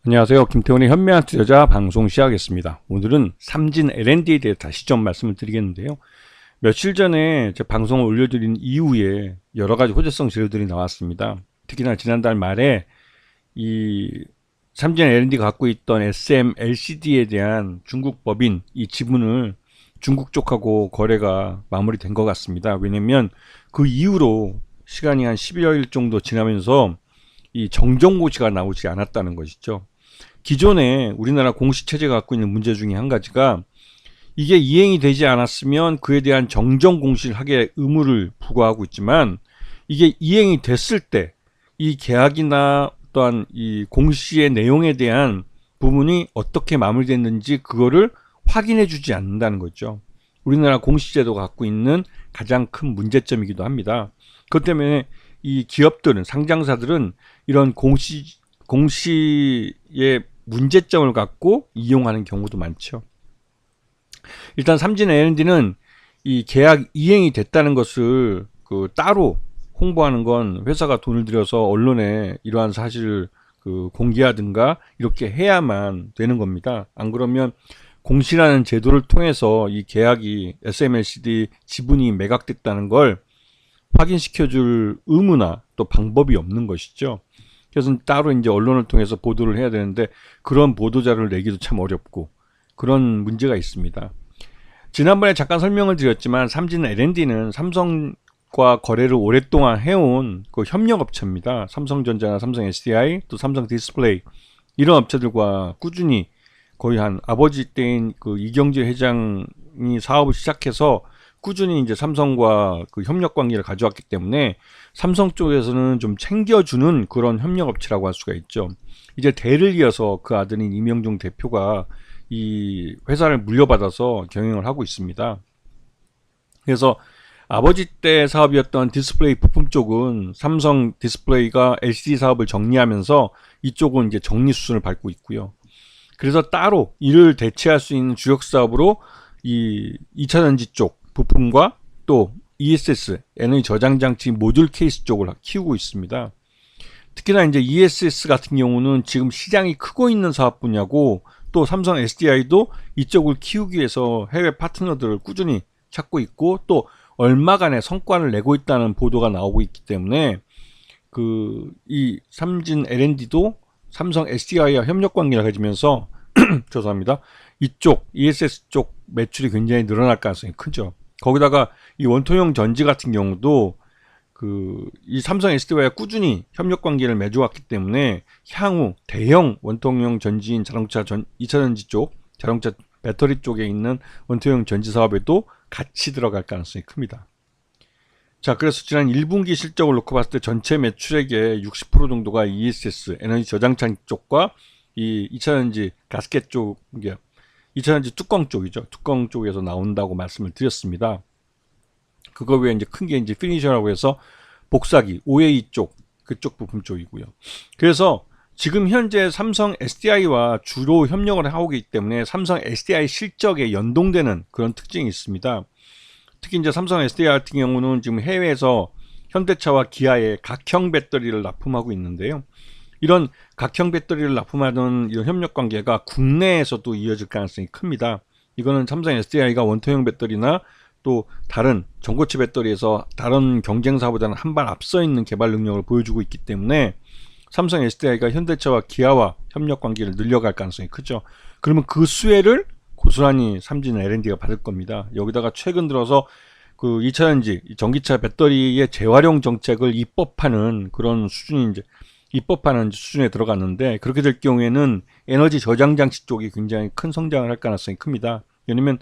안녕하세요. 김태훈의 현명한 투자자 방송 시작하겠습니다. 오늘은 삼진 L&D에 대해 다시 좀 말씀을 드리겠는데요. 며칠 전에 제 방송을 올려드린 이후에 여러 가지 호재성 재료들이 나왔습니다. 특히나 지난달 말에 이 삼진 L&D가 갖고 있던 SMLCD에 대한 중국 법인 이 지분을 중국 쪽하고 거래가 마무리된 것 같습니다. 왜냐면 그 이후로 시간이 한 10여일 정도 지나면서 이 정정고시가 나오지 않았다는 것이죠. 기존에 우리나라 공시체제가 갖고 있는 문제 중에 한 가지가 이게 이행이 되지 않았으면 그에 대한 정정 공시를 하게 의무를 부과하고 있지만 이게 이행이 됐을 때 이 계약이나 또한 이 공시의 내용에 대한 부분이 어떻게 마무리됐는지 그거를 확인해 주지 않는다는 거죠. 우리나라 공시제도가 갖고 있는 가장 큰 문제점이기도 합니다. 그것 때문에 이 기업들은 상장사들은 이런 공시의 문제점을 갖고 이용하는 경우도 많죠. 일단 삼진 L&D는 이 계약 이행이 됐다는 것을 따로 홍보하는 건 회사가 돈을 들여서 언론에 이러한 사실을 공개하든가 이렇게 해야만 되는 겁니다. 안 그러면 공시라는 제도를 통해서 이 계약이 SMLCD 지분이 매각됐다는 걸 확인시켜줄 의무나 또 방법이 없는 것이죠. 그래서 따로 이제 언론을 통해서 보도를 해야 되는데 그런 보도자료를 내기도 참 어렵고 그런 문제가 있습니다. 지난번에 잠깐 설명을 드렸지만 삼진 L&D는 삼성과 거래를 오랫동안 해온 그 협력업체입니다. 삼성전자나 삼성 SDI 또 삼성 디스플레이 이런 업체들과 꾸준히 거의 한 아버지 때인 그 이경재 회장이 사업을 시작해서 꾸준히 이제 삼성과 그 협력 관계를 가져왔기 때문에 삼성 쪽에서는 좀 챙겨주는 그런 협력업체라고 할 수가 있죠. 이제 대를 이어서 그 아들인 이명종 대표가 이 회사를 물려받아서 경영을 하고 있습니다. 그래서 아버지 때 사업이었던 디스플레이 부품 쪽은 삼성 디스플레이가 LCD 사업을 정리하면서 이쪽은 이제 정리 수순을 밟고 있고요. 그래서 따로 이를 대체할 수 있는 주력 사업으로 이 2차전지 쪽 부품과 또 ESS, 에너지 저장 장치 모듈 케이스 쪽을 키우고 있습니다. 특히나 이제 ESS 같은 경우는 지금 시장이 크고 있는 사업 분야고 또 삼성 SDI도 이쪽을 키우기 위해서 해외 파트너들을 꾸준히 찾고 있고 또 얼마간의 성과를 내고 있다는 보도가 나오고 있기 때문에 이 삼진 L&D도 삼성 SDI와 협력 관계를 가지면서 죄송합니다. 이쪽 ESS 쪽 매출이 굉장히 늘어날 가능성이 크죠. 거기다가 이 원통형 전지 같은 경우도 이 삼성 SDI와 꾸준히 협력 관계를 맺어왔기 때문에 향후 대형 원통형 전지인 자동차 2차전지 쪽, 자동차 배터리 쪽에 있는 원통형 전지 사업에도 같이 들어갈 가능성이 큽니다. 자, 그래서 지난 1분기 실적을 놓고 봤을 때 전체 매출액의 60% 정도가 ESS, 에너지 저장창 쪽과 이 2차전지 가스켓 쪽, 2차전지 뚜껑 쪽이죠. 뚜껑 쪽에서 나온다고 말씀을 드렸습니다. 그거 외에 이제 큰 게 이제 피니셔라고 해서 복사기, OA 쪽, 그쪽 부품 쪽이고요. 그래서 지금 현재 삼성 SDI와 주로 협력을 하고 있기 때문에 삼성 SDI 실적에 연동되는 그런 특징이 있습니다. 특히 이제 삼성 SDI 같은 경우는 지금 해외에서 현대차와 기아의 각형 배터리를 납품하고 있는데요. 이런 각형 배터리를 납품하는 이런 협력 관계가 국내에서도 이어질 가능성이 큽니다. 이거는 삼성 SDI가 원통형 배터리나 또 다른 전고체 배터리에서 다른 경쟁사보다는 한 발 앞서 있는 개발 능력을 보여주고 있기 때문에 삼성 SDI가 현대차와 기아와 협력 관계를 늘려갈 가능성이 크죠. 그러면 그 수혜를 고스란히 삼진 L&D가 받을 겁니다. 여기다가 최근 들어서 그 2차전지 전기차 배터리의 재활용 정책을 입법하는 그런 수준이 이제 입법하는 수준에 들어갔는데 그렇게 될 경우에는 에너지 저장 장치 쪽이 굉장히 큰 성장을 할 가능성이 큽니다. 왜냐면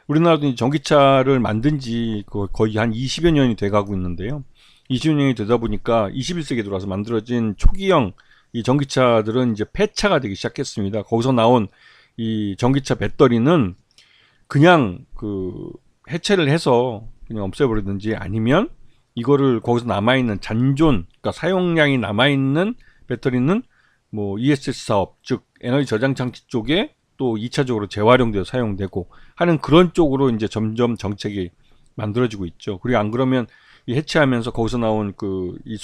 우리나라도 전기차를 만든 지 거의 한 20여 년이 돼 가고 있는데요. 20여 년이 되다 보니까 21세기에 들어와서 만들어진 초기형 이 전기차들은 이제 폐차가 되기 시작했습니다. 거기서 나온 이 전기차 배터리는 그냥 해체를 해서 그냥 없애버리든지 아니면 이거를 거기서 남아있는 잔존, 그러니까 사용량이 남아있는 배터리는 뭐 ESS 사업, 즉 에너지 저장 장치 쪽에 또 2차적으로 재활용되어 사용되고 하는 그런 쪽으로 이제 점점 정책이 만들어지고 있죠. 그리고 안 그러면 이 해체하면서 거기서 나온 이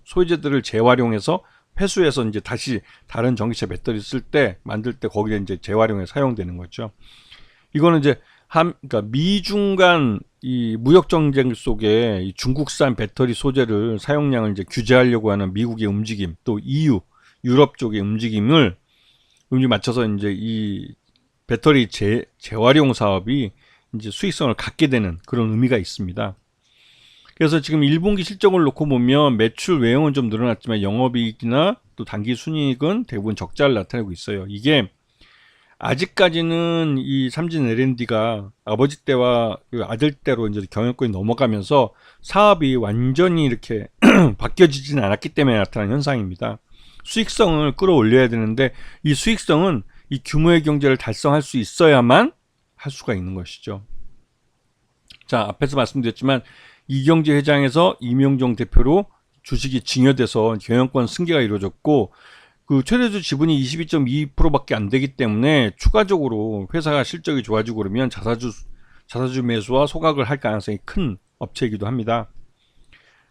소재들을 재활용해서 회수해서 이제 다시 다른 전기차 배터리 쓸 때 만들 때 거기에 이제 재활용에 사용되는 거죠. 이거는 이제 그러니까 미중 간 이 무역 전쟁 속에 이 중국산 배터리 소재를 사용량을 이제 규제하려고 하는 미국의 움직임, 또 EU, 유럽 쪽의 움직임을 맞춰서 이제 이 배터리 재활용 사업이 이제 수익성을 갖게 되는 그런 의미가 있습니다. 그래서 지금 1분기 실적을 놓고 보면 매출 외형은 좀 늘어났지만 영업이익이나 또 단기 순이익은 대부분 적자를 나타내고 있어요. 이게 아직까지는 이 삼진 L&D가 아버지 때와 그 아들 때로 이제 경영권이 넘어가면서 사업이 완전히 이렇게 바뀌어지지는 않았기 때문에 나타난 현상입니다. 수익성을 끌어올려야 되는데 이 수익성은 이 규모의 경제를 달성할 수 있어야만 할 수가 있는 것이죠. 자, 앞에서 말씀드렸지만 이경재 회장에서 이명종 대표로 주식이 증여돼서 경영권 승계가 이루어졌고 그 최대주 지분이 22.2%밖에 안 되기 때문에 추가적으로 회사가 실적이 좋아지고 그러면 자사주 매수와 소각을 할 가능성이 큰 업체이기도 합니다.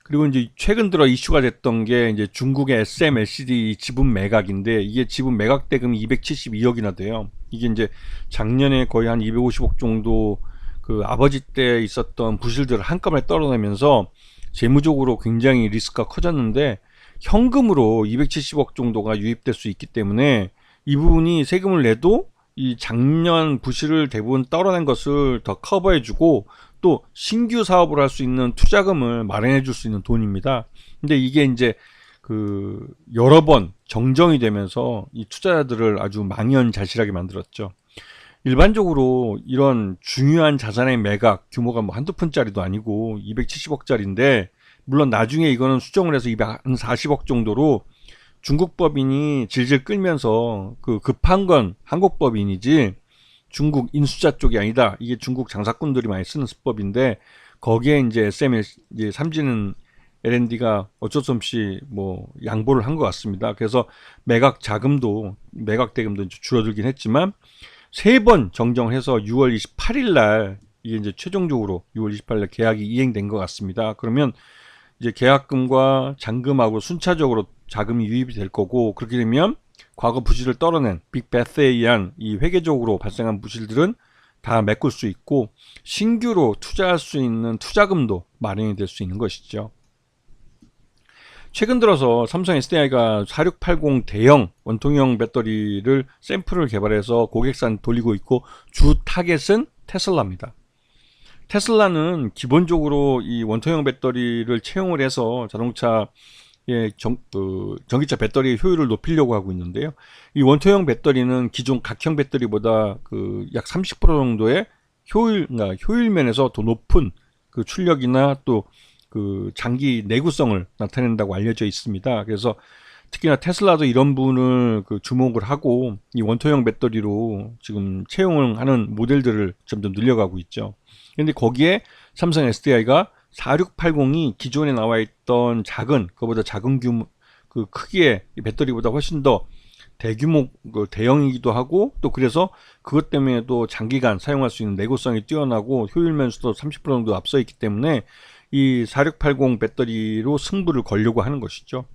그리고 이제 최근 들어 이슈가 됐던 게 이제 중국의 SMLCD 지분 매각인데 이게 지분 매각 대금이 272억이나 돼요. 이게 이제 작년에 거의 한 250억 정도 그 아버지 때 있었던 부실들을 한꺼번에 떨어내면서 재무적으로 굉장히 리스크가 커졌는데 현금으로 270억 정도가 유입될 수 있기 때문에 이 부분이 세금을 내도 이 작년 부실을 대부분 떨어낸 것을 더 커버해주고 또 신규 사업을 할 수 있는 투자금을 마련해 줄 수 있는 돈입니다. 근데 이게 이제 그 여러 번 정정이 되면서 이 투자자들을 아주 망연자실하게 만들었죠. 일반적으로 이런 중요한 자산의 매각 규모가 뭐 한두 푼짜리도 아니고 270억짜리인데 물론 나중에 이거는 수정을 해서 240억 정도로 중국 법인이 질질 끌면서 그 급한 건 한국 법인이지 중국 인수자 쪽이 아니다. 이게 중국 장사꾼들이 많이 쓰는 수법인데 거기에 이제 이제 삼진 L&D가 어쩔 수 없이 뭐 양보를 한 것 같습니다. 그래서 매각 대금도 줄어들긴 했지만 세 번 정정해서 6월 28일 날 이게 이제 최종적으로 6월 28일 날 계약이 이행된 것 같습니다. 그러면 이제 계약금과 잔금하고 순차적으로 자금이 유입이 될 거고 그렇게 되면 과거 부실을 떨어낸 빅베스에 의한 이 회계적으로 발생한 부실들은 다 메꿀 수 있고 신규로 투자할 수 있는 투자금도 마련이 될 수 있는 것이죠. 최근 들어서 삼성 SDI가 4680 대형 원통형 배터리를 샘플을 개발해서 고객사에 돌리고 있고 주 타겟은 테슬라입니다. 테슬라는 기본적으로 이 원통형 배터리를 채용을 해서 자동차의 전기차 배터리의 효율을 높이려고 하고 있는데요. 이 원통형 배터리는 기존 각형 배터리보다 그 약 30% 정도의 효율 면에서 더 높은 그 출력이나 또 그 장기 내구성을 나타낸다고 알려져 있습니다. 그래서 특히나 테슬라도 이런 부분을 그 주목을 하고 이 원통형 배터리로 지금 채용을 하는 모델들을 점점 늘려가고 있죠. 그런데 거기에 삼성 SDI가 4680이 기존에 나와 있던 그거보다 작은 규모, 그 크기의 배터리보다 훨씬 더 대규모 대형이기도 하고 또 그래서 그것 때문에도 장기간 사용할 수 있는 내구성이 뛰어나고 효율 면에서도 30% 정도 앞서 있기 때문에 이 4680 배터리로 승부를 걸려고 하는 것이죠.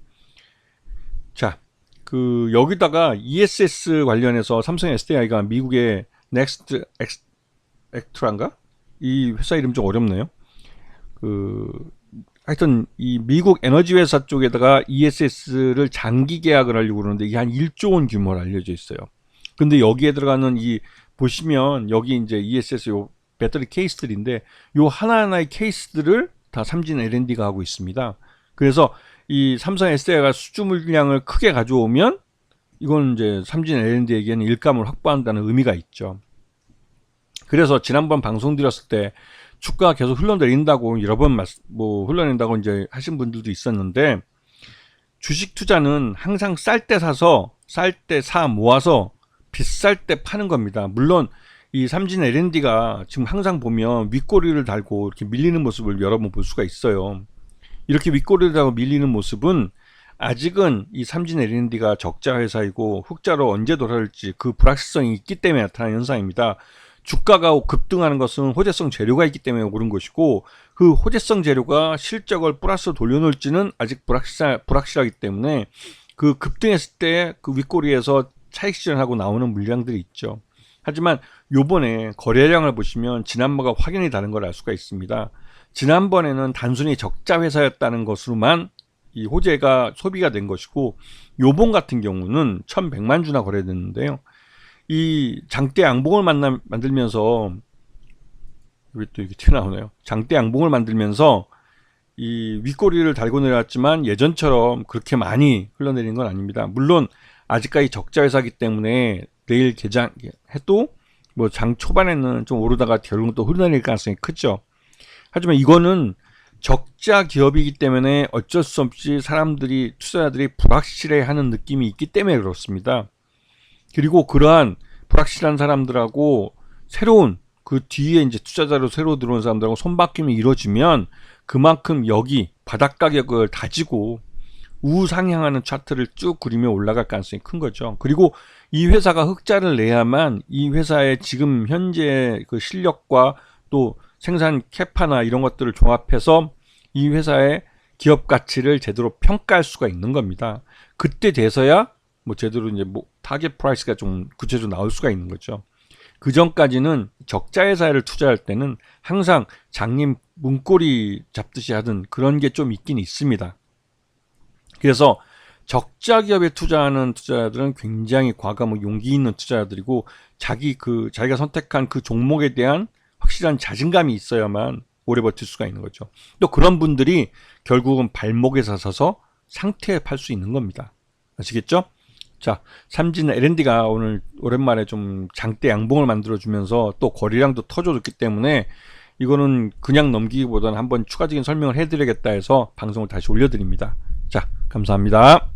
자, 그 여기다가 ESS 관련해서 삼성 SDI가 미국의 넥스트 엑트란가? 이 회사 이름 좀 어렵네요. 하여튼 이 미국 에너지 회사 쪽에다가 ESS를 장기 계약을 하려고 그러는데 이게 한 1조 원 규모로 알려져 있어요. 근데 여기에 들어가는 보시면 여기 이제 ESS 요 배터리 케이스들인데 요 하나하나의 케이스들을 다 삼진 L&D가 하고 있습니다. 그래서 이 삼성 SDI가 수주 물량을 크게 가져오면 이건 이제 삼진 L&D에게는 일감을 확보한다는 의미가 있죠. 그래서 지난번 방송 드렸을 때 주가가 계속 흘러내린다고 여러 번 흘러낸다고 이제 하신 분들도 있었는데 주식 투자는 항상 쌀 때 사서 쌀 때 사 모아서 비쌀 때 파는 겁니다. 물론 이 삼진 L&D가 지금 항상 보면 윗꼬리를 달고 이렇게 밀리는 모습을 여러 번 볼 수가 있어요. 이렇게 윗꼬리를 달고 밀리는 모습은 아직은 이 삼진 L&D가 적자 회사이고 흑자로 언제 돌아올지 그 불확실성이 있기 때문에 나타나는 현상입니다. 주가가 급등하는 것은 호재성 재료가 있기 때문에 오른 것이고 그 호재성 재료가 실적을 플러스로 돌려놓을지는 아직 불확실하기 때문에 그 급등했을 때 그 윗꼬리에서 차익 실현하고 나오는 물량들이 있죠. 하지만 요번에 거래량을 보시면 지난번과 확연히 다른 걸 알 수가 있습니다. 지난번에는 단순히 적자 회사였다는 것으로만 이 호재가 소비가 된 것이고, 요번 같은 경우는 1100만 주나 거래됐는데요. 이 장대 양봉을 만들면서, 왜 또 이게 튀어나오네요. 장대 양봉을 만들면서 이 윗꼬리를 달고 내려왔지만 예전처럼 그렇게 많이 흘러내리는 건 아닙니다. 물론 아직까지 적자 회사이기 때문에 내일 개장해도 뭐 장 초반에는 좀 오르다가 결국은 또 흘러내릴 가능성이 크죠. 하지만 이거는 적자 기업이기 때문에 어쩔 수 없이 사람들이, 투자자들이 불확실해하는 느낌이 있기 때문에 그렇습니다. 그리고 그러한 불확실한 사람들하고 새로운 그 뒤에 이제 투자자로 새로 들어온 사람들하고 손바뀜이 이루어지면 그만큼 여기 바닥 가격을 다지고 우상향하는 차트를 쭉 그리며 올라갈 가능성이 큰 거죠. 그리고 이 회사가 흑자를 내야만 이 회사의 지금 현재 그 실력과 또 생산 캐파나 이런 것들을 종합해서 이 회사의 기업 가치를 제대로 평가할 수가 있는 겁니다. 그때 돼서야 뭐 제대로 이제 뭐 타겟 프라이스가 좀 구체적으로 나올 수가 있는 거죠. 그 전까지는 적자 회사를 투자할 때는 항상 장님 문고리 잡듯이 하던 그런 게 좀 있긴 있습니다. 그래서 적자 기업에 투자하는 투자자들은 굉장히 과감하고 용기 있는 투자자들이고, 자기가 선택한 그 종목에 대한 확실한 자신감이 있어야만 오래 버틸 수가 있는 거죠. 또 그런 분들이 결국은 발목에서 서서 상태에 팔 수 있는 겁니다. 아시겠죠? 자, 삼진 L&D가 오늘 오랜만에 좀 장대 양봉을 만들어주면서 또 거래량도 터져줬기 때문에 이거는 그냥 넘기기보다는 한번 추가적인 설명을 해드리겠다 해서 방송을 다시 올려드립니다. 자, 감사합니다.